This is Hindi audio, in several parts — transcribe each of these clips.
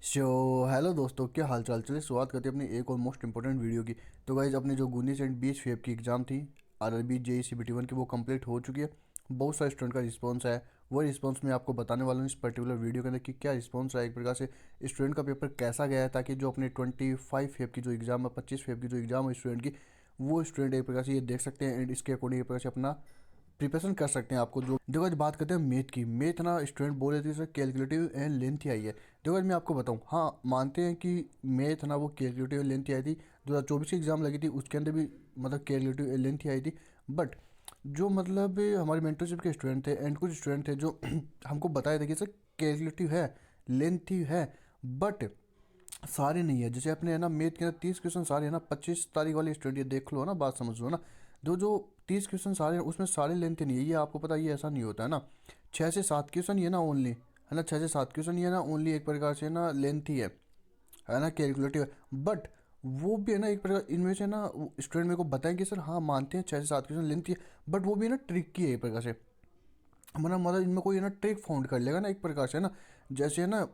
हेलो दोस्तों, क्या हाल चाल। चलिए शुरुआत करते हैं अपनी एक और मोस्ट इंपॉर्टेंट वीडियो की। तो गाइज, अपनी जो 19 एंड 20 फेब की एग्ज़ाम थी आरआरबी जेई CBT 1 की, वो कंप्लीट हो चुकी है। बहुत सारे स्टूडेंट का रिस्पांस है। वो रिस्पांस मैं आपको बताने वाला हूँ इस पर्टिकुलर वीडियो के अंदर कि क्या रिस्पांस रहा है, एक प्रकार से स्टूडेंट का पेपर कैसा गया है, ताकि जो अपने 25 फेब की जो एग्ज़ाम है, 25 फेब की जो एग्ज़ाम है स्टूडेंट की, वो स्टूडेंट एक प्रकार से ये देख सकते हैं एंड इसके अकॉर्डिंग एक प्रकार से अपना प्रिपरेशन कर सकते हैं। आपको जो देखो, आज बात करते हैं मैथ की। मैथ ना स्टूडेंट बोल रहे थे सर कैलकुलेटिव एंड लेंथ ही आई है। देखो, आज मैं आपको बताऊं, हाँ मानते हैं कि मैथ ना वो कैलकुलेटिव एंड लेंथ ही आई थी। 2024 की एग्जाम लगी थी, उसके अंदर भी मतलब कैलकुलेटिव एंड लेंथ ही आई थी। बट जो मतलब हमारे मेंटरशिप के स्टूडेंट थे एंड कुछ स्टूडेंट थे जो हमको बताए थे कि सर कैलकुलेटिव है, लेंथ ही है, बट सारे नहीं है। जैसे अपने है ना मैथ के अंदर 30 क्वेश्चन सारे है ना, 25 तारीख वाले स्टूडेंट, ये देख लो ना, बात समझ लो ना। जो जो 30 क्वेश्चन सारे हैं उसमें सारे लेंथ नहीं है, ये आपको पता है, ये ऐसा नहीं होता है ना। 6 से 7 क्वेश्चन ही है ना ओनली, है ना, 6 से 7 क्वेश्चन ही है ना ओनली, एक प्रकार से ना लेंथ ही है ना, कैलकुलेटिव है। बट वो भी है ना एक प्रकार, इनमें से ना स्टूडेंट मेरे को बताएं कि सर हाँ मानते हैं 6 से 7 क्वेश्चन लेंथ ही है, बट वो भी है ना ट्रिक की है एक प्रकार से। मतलब इनमें कोई है ना ट्रिक फाउंड कर लेगा ना एक प्रकार से ना। जैसे है ना,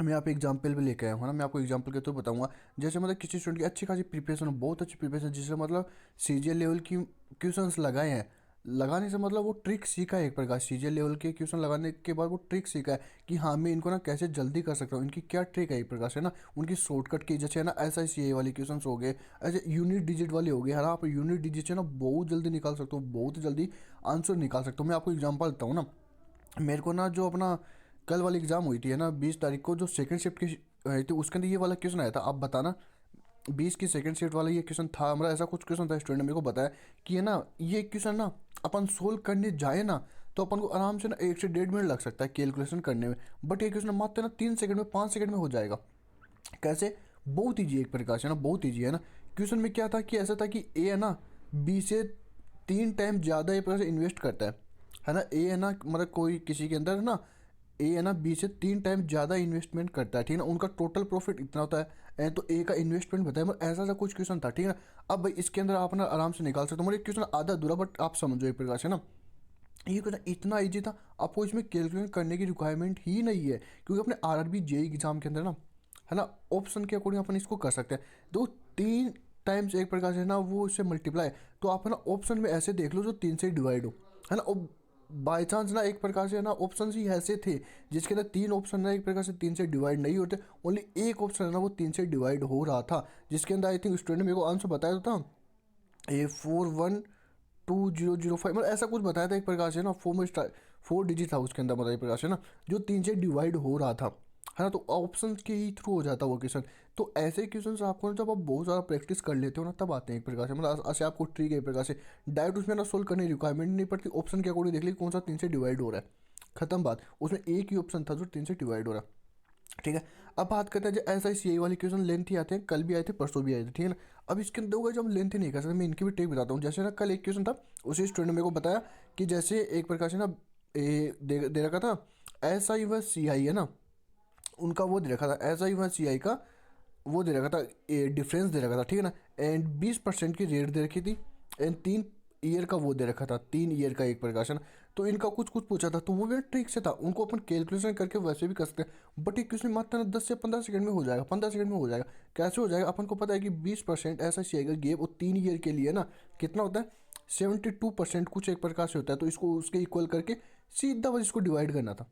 मैं आप एग्जाम्पल भी लेके आया हूँ ना, मैं आपको एग्जाम्पल के थ्रू बताऊंगा। जैसे मतलब किसी स्टूडेंट की अच्छी खासी प्रिपरेशन हो, बहुत अच्छी प्रिपरेशन, जिससे मतलब CGL लेवल की क्वेश्चंस लगाए हैं। लगाने से मतलब वो ट्रिक सीखा है एक प्रकार। CGL लेवल के क्वेश्चन लगाने के बाद वो ट्रिक सीखा है कि हाँ मैं इनको ना कैसे जल्दी कर सकता हूँ, इनकी क्या ट्रिक है एक प्रकार से ना। उनकी शॉर्टकट की, जैसे है ना SICA वाली क्वेश्चन हो गए, ऐसे यूनिट डिजिट वाले हो गए, है ना। आप यूनिट डिजिट से ना बहुत जल्दी निकाल सकते हो, बहुत जल्दी आंसर निकाल सकते हो। मैं आपको एग्जाम्पल देता हूँ ना। मेरे को ना जो अपना कल वाली एग्जाम हुई थी है ना 20 तारीख को, जो सेकंड शिफ्ट की हुई थी, उसके अंदर ये वाला क्वेश्चन आया था। आप बताना, 20 की सेकंड शिफ्ट वाला ये क्वेश्चन था हमारा। ऐसा कुछ क्वेश्चन था, स्टूडेंट ने मेरे को बताया कि है ना ये क्वेश्चन ना अपन सोल्व करने जाए ना तो अपन को आराम से ना 1 से 1.5 मिनट लग सकता है कैलकुलेशन करने में। बट ये क्वेश्चन मात्र ना 3 सेकंड में, 5 सेकंड में हो जाएगा। कैसे? बहुत ईजी है एक प्रकार से ना, बहुत ईजी है ना। क्वेश्चन में क्या था कि ऐसा था कि ए है ना बी से 3 टाइम ज़्यादा एक प्रकार से इन्वेस्ट करता है ना। ए है ना मतलब कोई किसी के अंदर है ना, ए है ना बी से 3 टाइम ज़्यादा इन्वेस्टमेंट करता है, ठीक है ना। उनका टोटल प्रॉफिट इतना होता है, तो ए का इन्वेस्टमेंट बताया, मतलब ऐसा सा कुछ क्वेश्चन था, ठीक है ना। अब भाई इसके अंदर आप ना आराम से निकाल सकते हो। मतलब क्वेश्चन आधा अधूरा, बट आप समझो एक प्रकार से ना, ये क्वेश्चन इतना ईजी था, आपको इसमें कैलकुलेट करने की रिक्वायरमेंट ही नहीं है, क्योंकि अपने आरआरबी जेई एग्जाम के अंदर ना, है ना, ऑप्शन के अकॉर्डिंग अपन इसको कर सकते हैं। तो 3 टाइम्स एक प्रकार से ना वो इससे मल्टीप्लाई, तो आप है ना ऑप्शन में ऐसे देख लो जो 3 से डिवाइड हो, है ना। और बाई चांस ना एक प्रकार से ना ऑप्शन ही ऐसे थे जिसके अंदर 3 ऑप्शन ना एक प्रकार से 3 से डिवाइड नहीं होते, ओनली एक ऑप्शन है ना वो 3 से डिवाइड हो रहा था, जिसके अंदर आई थिंक स्टूडेंट ने मेरे को आंसर बताया तो था A412005, मतलब ऐसा कुछ बताया था एक प्रकार से ना। 4 डिजिट था उसके अंदर, मतलब एक प्रकार से ना जो 3 से डिवाइड हो रहा था, है ना। तो ऑप्शन के ही थ्रू हो जाता वो क्वेश्चन। तो ऐसे क्वेश्चन आपको ना जब आप बहुत ज़्यादा प्रैक्टिस कर लेते हो ना, तब आते हैं एक प्रकार से। मतलब ऐसे आपको ट्रिक है एक प्रकार से, डायरेक्ट उसमें ना सोल्व करने की रिक्वायरमेंट नहीं पड़ती। ऑप्शन के अकॉर्डिंग देख लीजिए कौन सा 3 से डिवाइड हो रहा है, खत्म बात। उसमें एक ही ऑप्शन था जो 3 से डिवाइड हो रहा है, ठीक है। अब बात करते हैं जो SICA वाली क्वेश्चन लेंथ ही आते हैं, कल भी आए थे, परसों भी आए थे, ठीक है ना। अब इसके अंदर होगा, जब हम लेंथ ही नहीं कर सकते, मैं इनकी भी ट्रिक बताता हूँ। जैसे ना कल एक क्वेश्चन था, उसी स्टूडेंट ने मेरे को बताया कि जैसे एक प्रकार से ना दे रखा था SI व CI, है ना, उनका वो दे रखा था SI व CI का, वो दे रखा था डिफरेंस दे रखा था, ठीक है ना। एंड 20% की रेट दे रखी थी, एंड 3 ईयर का वो दे रखा था, 3 ईयर का एक प्रकाशन। तो इनका कुछ कुछ पूछा था, तो वो भी ट्रिक से था, उनको अपन कैलकुलेशन करके वैसे भी कर सकते हैं। बट ये क्वेश्चन मात्र ना 10 से 15 सेकंड में हो जाएगा, 15 सेकंड में हो जाएगा। कैसे हो जाएगा? अपन को पता है कि 20% ऐसा चाहिए गेप, वो 3 ईयर के लिए ना कितना होता है, 72% कुछ एक प्रकार से होता है। तो इसको उसके इक्वल करके सीधा बस इसको डिवाइड करना था,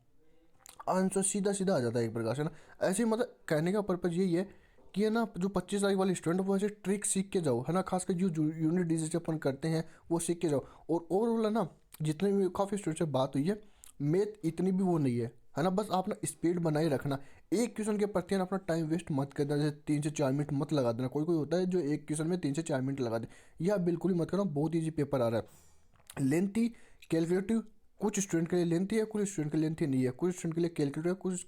आंसर सीधा सीधा आ जाता है एक प्रकार से ना। ऐसे ही मतलब कहने का पर्पज़ यही है कि है ना, जो 25 तारीख वाले स्टूडेंट वो ऐसे ट्रिक सीख के जाओ, है ना। खासकर जो यूनिट डिजिट अपन करते हैं वो सीख के जाओ। और ओवरऑल है ना, जितने भी काफ़ी स्टूडेंट से बात हुई है, मैथ इतनी भी वो नहीं है ना। बस आप ना स्पीड बनाए रखना, एक क्वेश्चन के प्रति ना अपना टाइम वेस्ट मत करना। जैसे 3 से 4 मिनट मत लगा देना। कोई कोई होता है जो एक क्वेश्चन में 3 से 4 मिनट लगा दे, यह बिल्कुल ही मत करना। बहुत ईजी पेपर आ रहा है। लेंथी कैलकुलेटिव कुछ स्टूडेंट के लिए लेंथी है, कुछ स्टूडेंट के लिए लेंथी नहीं है, कुछ स्टूडेंट के लिए कैलकुलेटिव है, कुछ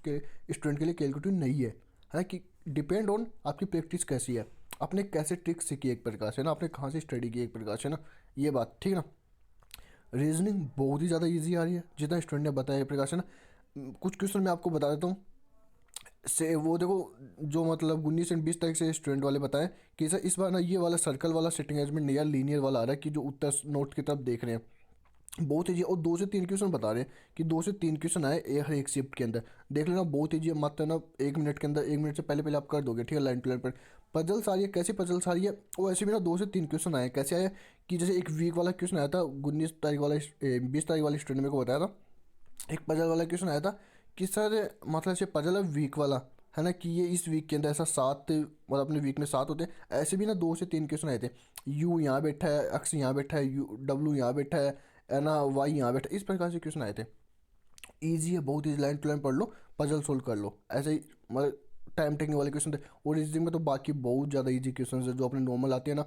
स्टूडेंट के लिए कैलकुलेटिव नहीं है ना। कि डिपेंड ऑन आपकी प्रैक्टिस कैसी है, आपने कैसे ट्रिक सीखी एक प्रकार से ना, आपने कहाँ से स्टडी की एक प्रकार से ना, ये बात ठीक है ना। रीजनिंग बहुत ही ज़्यादा इजी आ रही है जितना स्टूडेंट ने बताया एक प्रकार से ना। कुछ क्वेश्चन मैं आपको बता देता हूँ, से वो देखो, जो मतलब 19 एंड 20 तारीख से स्टूडेंट वाले बताएं कि सर इस बार ना ये वाला सर्कल वाला सिटिंग अरेंजमेंट नहीं यार, लीनियर वाला आ रहा है कि जो उत्तर नोट की तरफ देख रहे हैं। बहुत ईजी। और 2 से 3 क्वेश्चन बता रहे हैं कि 2 से 3 क्वेश्चन आए हर एक शिफ्ट के अंदर। देख लेना बहुत ईजी है, मात्र ना 1 मिनट के अंदर, 1 मिनट से पहले पहले आप कर दोगे, ठीक है, लाइन टू लाइन पर। पजल्स आ रही है, कैसी पजल्स आ रही है, वो ऐसे भी ना 2 से 3 क्वेश्चन आए। कैसे आए कि जैसे एक वीक वाला क्वेश्चन आया था 19 तारीख वाला, 20 तारीख वाले स्टूडेंट मेरे को बताया था। एक पजल वाला क्वेश्चन आया था कि सर मतलब से पजल है वीक वाला, है ना, कि ये इस वीक के अंदर ऐसा 7 मतलब अपने वीक में 7 होते हैं। ऐसे भी ना 2 से 3 क्वेश्चन आए थे। यू यहाँ बैठा है, एक्स यहाँ बैठा है, यू डब्लू यहाँ बैठा है ना, वाई यहाँ बैठा है, इस प्रकार से क्वेश्चन आए थे। ईजी है, बहुत ईजी, लाइन टू लाइन पढ़ लो, पजल सोल्व कर लो, ऐसे ही मतलब टाइम टेकिंग वाले क्वेश्चन थे। और रीजनिंग में तो बाकी बहुत ज़्यादा ईजी क्वेश्चन है जो अपने नॉर्मल आते हैं ना।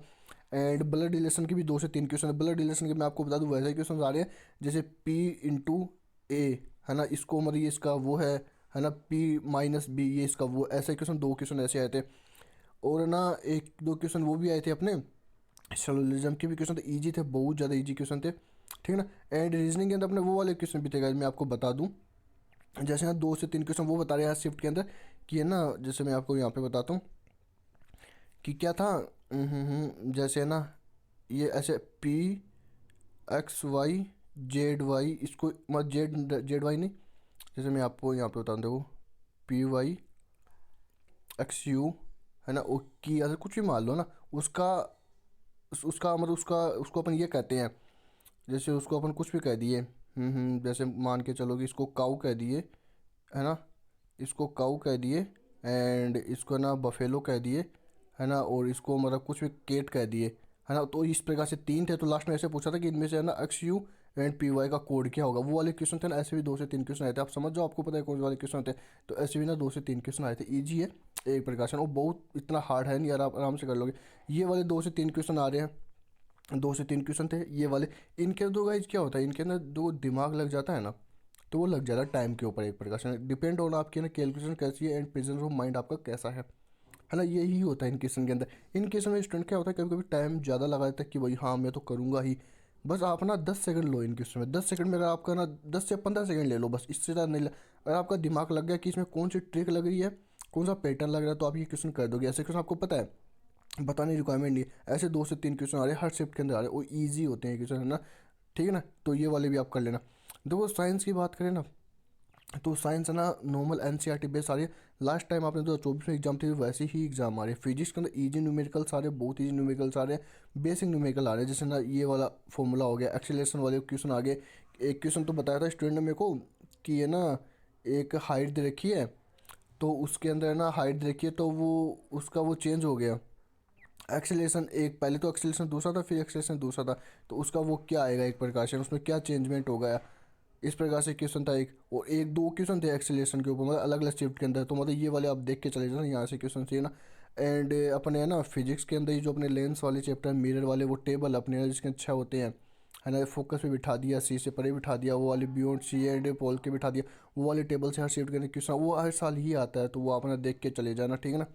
एंड ब्लड रिलेशन के भी 2 से 3 क्वेश्चन है। ब्लड रिलेशन के मैं आपको बता दूं वैसे क्वेश्चन आ रहे हैं जैसे P/A, है ना, इसको मतलब ये इसका वो है ना, P-B, ये इसका वो, ऐसे क्वेश्चन 2 क्वेश्चन ऐसे आए थे। और ना 1-2 क्वेश्चन वो भी आए थे अपने सोललिज्म के भी क्वेश्चन थे, ईजी थे, बहुत ज़्यादा ईजी क्वेश्चन थे, ठीक है ना। एंड रीजनिंग के अंदर अपने वो वाले क्वेश्चन भी थे guys, मैं आपको बता दूं। जैसे ना 2 से 3 क्वेश्चन वो बता रहे हैं शिफ्ट के अंदर कि है ना, जैसे मैं आपको यहाँ पे बताता हूँ कि क्या था। जैसे है ना, ये ऐसे P/X/Y Z/Y, इसको मतलब Z Z Y नहीं, जैसे मैं आपको यहाँ पे बताऊँ, देखो P/Y/X/U, है ना, ओ की अगर कुछ भी मान लो ना, उसका उसका मतलब उसका उसको अपन ये कहते हैं, जैसे उसको अपन कुछ भी कह दिए। जैसे मान के चलो कि इसको काऊ कह दिए, है ना, इसको काऊ कह दिए, एंड इसको ना बफेलो कह दिए, है ना, और इसको मतलब कुछ भी केट कह दिए, है ना। तो इस प्रकार से 3 थे, तो लास्ट में ऐसे पूछा था कि इनमें से है ना XU एंड PY का कोड क्या होगा, वो वाले क्वेश्चन थे ना। ऐसे भी 2 से 3 क्वेश्चन आए थे, आप समझ जाओ, आपको पता है कौन से वाले क्वेश्चन थे। तो ऐसे भी ना 2 से 3 क्वेश्चन आए थे, ईजी है एक प्रकार से, और बहुत इतना हार्ड है नहीं यार, आप आराम से कर लोगे। ये वाले 2 से 3 क्वेश्चन आ रहे हैं, 2 से 3 क्वेश्चन थे ये वाले। इनके दो गाइज क्या होता है, इनके अंदर दो दिमाग लग जाता है ना, तो वो लग जाता है टाइम के ऊपर एक प्रकार से, डिपेंड ऑन आपकी ना कैलकुलेशन कैसी है एंड प्रेजेंस ऑफ माइंड आपका कैसा है ना। यही होता है इन क्वेश्चन के अंदर। इन क्वेश्चन में स्टूडेंट क्या होता है, कभी कभी टाइम ज़्यादा लगा देता है कि भाई हाँ मैं तो करूँगा ही। बस आप ना 10 सेकंड लो इन क्वेश्चन में, 10 सेकंड में अगर आपका ना 10 से 15 सेकंड ले लो, बस इससे ज़्यादा नहीं अगर आपका दिमाग लग गया कि इसमें कौन सी ट्रिक लग रही है, कौन सा पैटर्न लग रहा है, तो आप ये क्वेश्चन कर दोगे। ऐसे क्वेश्चन आपको पता है, बताने की रिक्वायरमेंट नहीं है। ऐसे 2 से 3 क्वेश्चन आ रहे हैं हर शिफ्ट के अंदर आ रहे हैं, वो ईजी होते हैं क्वेश्चन, है ना, ठीक है ना। तो ये वाले भी आप कर लेना। देखो साइंस की बात करें ना, तो साइंस है ना नॉर्मल NCERT बेस आ रही है। लास्ट टाइम आपने 2024 में एग्जाम थी वैसे ही एग्जाम आ रहे हैं। फिजिक्स के अंदर ईजी न्यूमेरिकल्स आ रहे हैं, बहुत ईजी न्यूमेरिकल्स आ रहे हैं, बेसिक न्यूमेरिकल आ रहे हैं। जैसे ना ये वाला फॉर्मूला हो गया, एक्सीलरेशन वाले क्वेश्चन आ गए। एक क्वेश्चन तो बताया था स्टूडेंट ने मेरे को कि है ना, एक हाइट दे रखी है, तो उसके अंदर है ना हाइट दे रखी है, तो वो उसका वो चेंज हो गया एक्सेलेरेशन। एक पहले तो एक्सेलेरेशन दूसरा था, फिर एक्सेलेरेशन दूसरा था, तो उसका वो क्या आएगा एक प्रकार से, उसमें क्या चेंजमेंट हो गया, इस प्रकार से क्वेश्चन था एक। और 1-2 क्वेश्चन थे एक्सेलेरेशन के ऊपर, मतलब अलग अलग शिफ्ट के अंदर। तो मतलब ये वाले आप देख के चले जाना, यहाँ से क्वेश्चन चाहिए ना। एंड अपने है ना फिजिक्स के अंदर ये जो अपने लेंस वाले चैप्टर मिरर वाले, वो टेबल अपने जिसके अच्छा होते हैं, है ना, फोकस पे बिठा दिया, सी से परे बिठा दिया, वो वाले बियॉन्ड सी एंड पोल के बिठा दिया, वो वाले टेबल से हर शिफ्ट के अंदर क्वेश्चन वो हर साल ही आता है, तो वो अपना देख के चले जाना, ठीक है ना।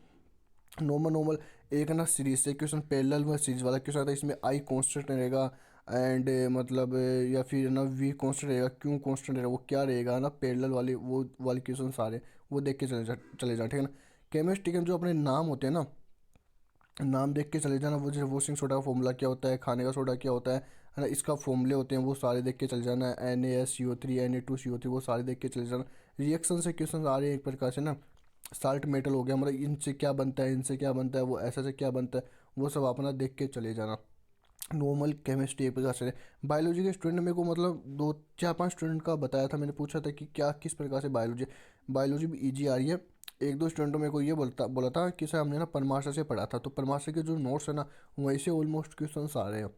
नॉर्मल नॉर्मल एक है ना सीरीज से क्वेश्चन, पैरेलल में सीरीज वाला क्वेश्चन आता है, इसमें आई कांस्टेंट रहेगा, एंड मतलब या फिर ना वी कांस्टेंट रहेगा, क्यों कांस्टेंट रहेगा, वो क्या रहेगा ना, पैरेलल वाले वो वाले क्वेश्चन सारे वो देख के चले जा, ठीक है ना। केमिस्ट्री के जो अपने नाम होते हैं ना, नाम देख के चले जाना। वो जैसे वॉशिंग सोडा का फॉर्मूला क्या होता है, खाने का सोडा क्या होता है ना, इसका फॉर्मूले होते हैं, वो सारे देख के चले जाना। NaSCO3 Na2CO3 वो सारे देख के चले जाना। रिएक्शन से क्वेश्चन आ रहे हैं एक प्रकार से ना, साल्ट मेटल हो गया, मतलब इनसे क्या बनता है, इनसे क्या बनता है, वो ऐसा से क्या बनता है, वो सब अपना देख के चले जाना। नॉर्मल केमिस्ट्री एक प्रकार से। बायोलॉजी के स्टूडेंट ने मेरे को मतलब 2-4-5 स्टूडेंट का बताया था, मैंने पूछा था कि क्या किस प्रकार से बायोलॉजी, बायोलॉजी भी ईजी आ रही है। 1-2 स्टूडेंटों मेरे को ये बोला था कि सर हमने ना परमार्शा से पढ़ा था, तो परमार्शा के जो नोट्स है ना, वहीं से ऑलमोस्ट क्वेश्चन आ रहे हैं।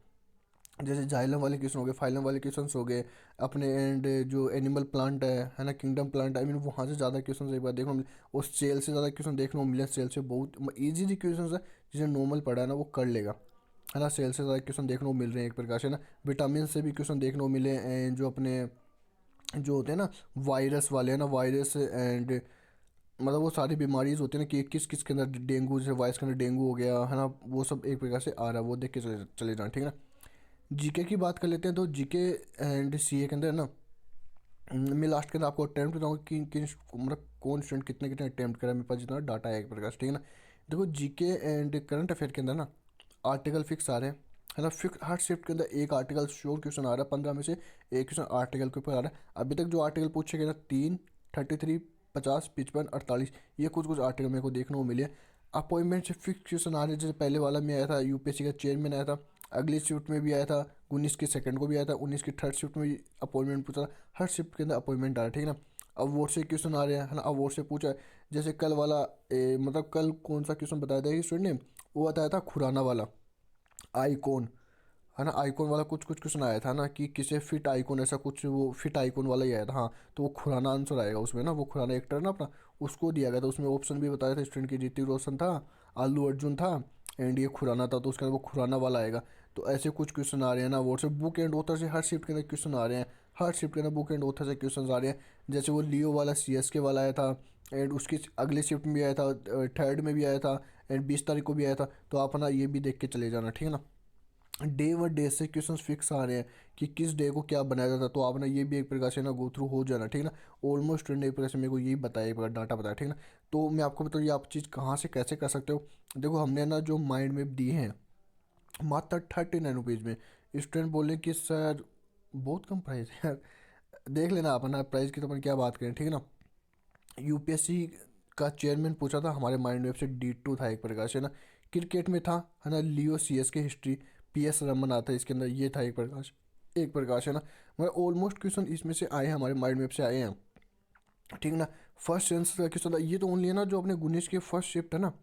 जैसे जाइलम वाले क्वेश्चन हो गए, फाइलम वाले क्वेश्चन हो गए अपने, एंड जो एनिमल प्लांट है ना, किंगडम प्लांट, आई मीन वहाँ से ज़्यादा क्वेश्चन एक बार देखने को मिले, और सेल से ज़्यादा क्वेश्चन देखने को मिले। सेल से बहुत ईजी क्वेश्चन है, जिसे नॉर्मल पढ़ा है ना वो कर लेगा, है ना। सेल से ज़्यादा क्वेश्चन देखने को मिल रहे हैं एक प्रकार से ना। विटामिन से भी क्वेश्चन देखने को मिले, एंड जो अपने जो होते हैं ना वायरस वाले, है ना, वायरस एंड मतलब वो सारी बीमारीज होती है ना कि किस किस के अंदर डेंगू, जैसे वायरस के अंदर डेंगू हो गया, है ना, वो सब एक प्रकार से आ रहा है, वो देख के चले चले जाएं, ठीक है ना। जीके की बात कर लेते हैं, तो जीके एंड सीए के अंदर है ना, मैं लास्ट के अंदर आपको अटैम्प्ट बताऊँगा कि किन मतलब कौन स्टूडेंट कितने कितने अटैम्प्ट करा, मेरे पास जितना डाटा है एक प्रकार से, ठीक है ना। देखो जीके एंड करंट अफेयर के अंदर ना आर्टिकल फिक्स आ रहे हैं, है ना। फिक्स हर शिफ्ट के अंदर एक आर्टिकल श्योर क्वेश्चन आ रहा है, 15 में से एक क्वेश्चन आर्टिकल के ऊपर आ रहा है। अभी तक जो आर्टिकल पूछे गए ना 3, 33, 50, 55, 48, ये कुछ कुछ आर्टिकल मेरे को देखने को मिले। अपॉइंटमेंट से फिक्स क्वेश्चन आ रहे हैं, जैसे पहले वाला में आया था यूपीएससी का चेयरमैन आया था, अगली शिफ्ट में भी आया था, 19 की सेकंड को भी आया था, 19 की थर्ड शिफ्ट में भी अपॉइंटमेंट पूछा था। हर शिफ्ट के अंदर अपॉइंटमेंट आ रहा है, ठीक है ना। अब वोट से क्वेश्चन आ रहे हैं, है ना। अब वोट से पूछा है, जैसे कल वाला मतलब कल कौन सा क्वेश्चन बताया था स्टूडेंट ने, वो बताया था खुराना वाला आईकॉन, है ना। आइकॉन वाला कुछ कुछ क्वेश्चन आया था ना कि किसे फिट आइकॉन, ऐसा कुछ वो फिट आइकॉन वाला ही आया था। हाँ, तो वो खुराना आंसर आएगा उसमें ना, वो खुराना एक्टर ना अपना, उसको दिया गया था। उसमें ऑप्शन भी बताया था स्टूडेंट की, ऋतिक रोशन था, आलू अर्जुन था, एंड ये खुराना था, तो उसके अंदर वो खुराना वाला आएगा। तो ऐसे कुछ क्वेश्चन आ रहे हैं ना। वो से बुक एंड ऑथर से हर शिफ्ट के अंदर क्वेश्चन आ रहे हैं, हर शिफ्ट के अंदर बुक एंड ऑथर से क्वेश्चन आ रहे हैं। जैसे वो लियो वाला सीएसके वाला आया था, एंड उसकी अगले शिफ्ट में भी आया था, थर्ड में भी आया था, एंड 20 तारीख को भी आया था। तो आप ना ये भी देख के चले जाना, ठीक है ना। डे व डे से क्वेश्चंस फिक्स आ रहे हैं कि किस डे को क्या बनाया जाता है, तो आप ना ये भी एक प्रकार से ना गो थ्रू हो जाना, ठीक है ना। ऑलमोस्ट एक प्रकार से मेरे को यही बताया, एक प्रकार डाटा बताया, ठीक है ना। तो मैं आपको बताऊँ ये आप चीज़ कहाँ से कैसे कर सकते हो। देखो हमने ना जो माइंड मैप दिए हैं मात्र 39 रुपीज़ में। स्टूडेंट बोले कि सर बहुत कम प्राइस है यार। देख लेना आप ना, प्राइस की तो अपन क्या बात करें, ठीक है ना। यूपीएससी का चेयरमैन पूछा था, हमारे माइंड वेब से D2 था एक प्रकार से ना। क्रिकेट में था, है ना, लियो सीएस के हिस्ट्री, PS रमन आता है इसके अंदर, ये था एक प्रकाश है ना। मगर ऑलमोस्ट क्वेश्चन इसमें से आए हैं, हमारे माइंड मैप से आए हैं, ठीक है ना। फर्स्ट सेंस का क्वेश्चन था, ये तो ओनली है ना जो अपने गुनीश की फर्स्ट शिफ्ट है ना,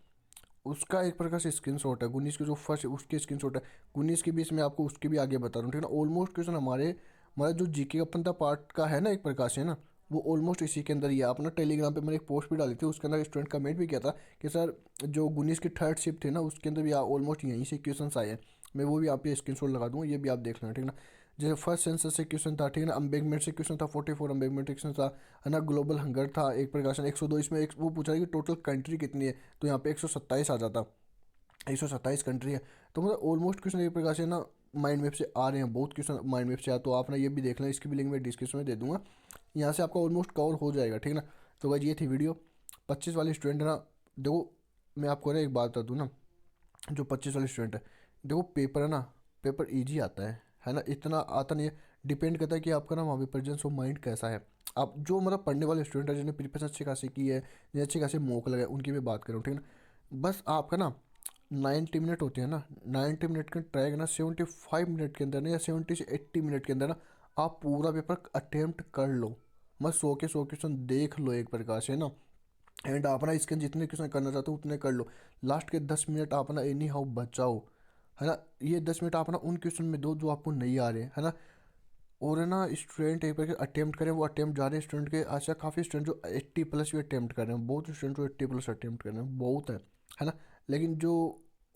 उसका एक प्रकार से स्क्रीन शॉट है। गुनीस की जो फर्स्ट उसकी स्क्रीन शॉट है, गुनीस के बीच में आपको उसके भी आगे बता रहा हूँ, ठीक है ना। ऑलमोस्ट क्वेश्चन हमारे हमारा जो जीके का अपन था पार्ट का है ना एक प्रकार से ना, वो ऑलमोस्ट इसी के अंदर ही है। आपने टेलीग्राम पे मैंने एक पोस्ट भी डाली थी, उसके अंदर स्टूडेंट कमेंट भी किया था कि सर जो गुनीस की थर्ड शिफ्ट थी ना उसके अंदर भी ऑलमोस्ट यहीं से क्वेश्चन आए हैं। मैं वो भी आप पे स्क्रीन शॉट लगा दूँगा, ये भी आप देख लेना, ठीक है ना। जैसे फर्स्ट सेंसर से क्वेश्चन था, ठीक है ना। अम्बेगमेंट से क्वेश्चन था, 44 अम्बेगमेंट क्वेश्चन था, है ना। ग्लोबल हंगर था एक प्रकार 102, इसमें एक वो पूछा है कि टोटल कंट्री कितनी है, तो यहाँ पे 127 आ जाता, 127 कंट्री है। तो मतलब ऑलमोस्ट क्वेश्चन एक प्रकार से ना माइंड मैप से आ रहे हैं, बहुत क्वेश्चन माइंड मैप से आ, तो आप ना ये भी देख लें, इसकी भी लिंक मैं डिस्क्रिप्शन में दे दूंगा, यहाँ से आपका ऑलमोस्ट कवर हो जाएगा, ठीक है ना। तो भाई ये थी वीडियो 25 वाले स्टूडेंट है ना। देखो मैं आपको ना एक बात बता दूँ ना, जो 25 वाले स्टूडेंट है, देखो पेपर है ना, पेपर ईजी आता है ना, इतना आता नहीं है। डिपेंड करता है कि आपका ना वहाँ पे प्रेजेंस ऑफ माइंड कैसा है। आप जो मतलब पढ़ने वाले स्टूडेंट है जिन्हें प्रिपरेशन अच्छी खासी की है, जिन्हें अच्छी खासी मौका लगा है, उनकी मैं बात करूँ, ठीक है ना। बस आपका ना 90 मिनट होते हैं ना, 90 मिनट का ट्रैक ना 75 मिनट के अंदर ना, या 70 से 80 मिनट के अंदर ना आप पूरा पेपर अटेम्प्ट कर लो। बस 100 के 100 क्वेश्चन देख लो एक प्रकार से ना, एंड आप ना इसके जितने क्वेश्चन करना चाहते हो उतने कर लो। लास्ट के 10 मिनट आप ना एनी हाउ बचाओ, है ना। ये 10 मिनट आप ना उन क्वेश्चन में दो जो आपको नहीं आ रहे, है ना। और है ना स्टूडेंट एक बार अटेम्प्ट करें, वो अटेम्प्ट जा रहे हैं स्टूडेंट के, अच्छा काफ़ी स्टूडेंट जो 80+ भी अटेम्प्ट कर रहे हैं, बहुत स्टूडेंट जो 80+ अटेम्प्ट कर रहे हैं, बहुत है ना। लेकिन जो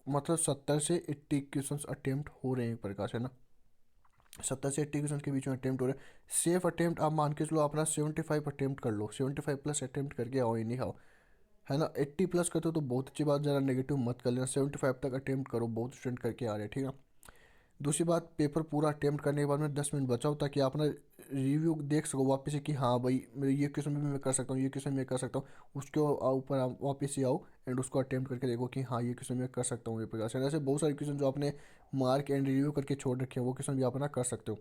मतलब 70 से 80 क्वेश्चन अटेम्प्ट हो रहे हैं एक प्रकार से ना, 70 से 80 क्वेश्चन के बीच में अटेम्प्ट हो रहे हैं। सेफ अटेम्प्ट आप मान के चलो अपना 75 अटेम्प्ट कर लो, 75+ अटेम्प्ट करके आओ, ये नहीं आओ, है ना। 80+ करते हो तो बहुत अच्छी बात, ज़रा नेगेटिव मत कर लेना, 75 तक अटेम्प्ट करो, बहुत स्टूडेंट करके आ रहे हैं, ठीक है ना। दूसरी बात, पेपर पूरा अटेम्प्ट करने के बाद में 10 मिनट बचाओ, ताकि आप ना रिव्यू देख सको वापस से कि हाँ भाई मेरे ये क्वेश्चन भी मैं कर सकता हूँ, ये क्वेश्चन मैं कर सकता हूँ। उसके ऊपर आप वापस से आओ एंड उसको अटेम्प्ट करके देखो कि हाँ ये क्वेश्चन मैं कर सकता हूँ, ये प्रकार से। ऐसे बहुत सारे क्वेश्चन जो आपने मार्क एंड रिव्यू करके छोड़ रखे हैं, वो क्वेश्चन भी आप ना कर सकते हो।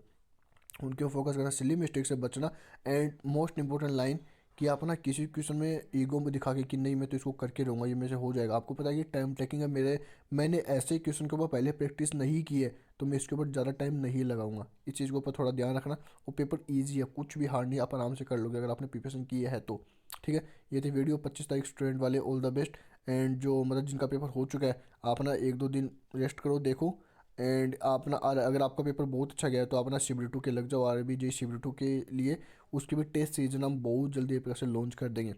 उनके ऊपर फोकस करना, सिली मिस्टेक से बचना, एंड मोस्ट इंपॉर्टेंट लाइन कि आप ना किसी क्वेश्चन में ईगो में दिखा के कि नहीं मैं तो इसको करके रहूँगा, ये मेरे से हो जाएगा। आपको पता है कि टाइम टेकिंग है, मैंने ऐसे क्वेश्चन के ऊपर पहले प्रैक्टिस नहीं की है, तो मैं इसके ऊपर ज़्यादा टाइम नहीं लगाऊंगा। इस चीज़ के ऊपर थोड़ा ध्यान रखना। वो पेपर ईजी है, कुछ भी हार्ड नहीं, आप आराम से कर लोगे अगर आपने प्रिपरेशन की है तो, ठीक है। ये थी वीडियो 25 तारीख स्टूडेंट वाले, ऑल द बेस्ट। एंड जो मतलब जिनका पेपर हो चुका है, आप ना 1-2 दिन रेस्ट करो, देखो। एंड आप ना अगर आपका पेपर बहुत अच्छा गया है तो आप ना शिवरी 2 के लग जाओ, RBJ जे शिवरी 2 के लिए। उसकी भी टेस्ट सीजन हम बहुत जल्दी एक प्रकार से लॉन्च कर देंगे,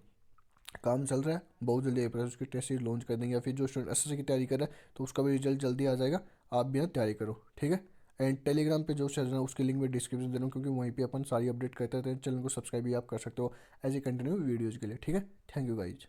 काम चल रहा है, बहुत जल्दी एक प्रकार से उसकी टेस्ट सीरीज लॉन्च कर देंगे। या फिर जो स्टूडेंट SSC की तैयारी कर रहा है तो उसका भी रिजल्ट जल्दी आ जाएगा, आप भी ना तैयारी करो, ठीक है। एंड टेलीग्राम पे जो चल रहा है उसकी लिंक मैं डिस्क्रिप्शन दे रहा हूँ, क्योंकि वहीं पे अपन सारी अपडेट करते रहते हैं। चैनल को सब्सक्राइब भी आप कर सकते हो एज ए कंटिन्यू वीडियोज़ के लिए, ठीक है। Thank you guys.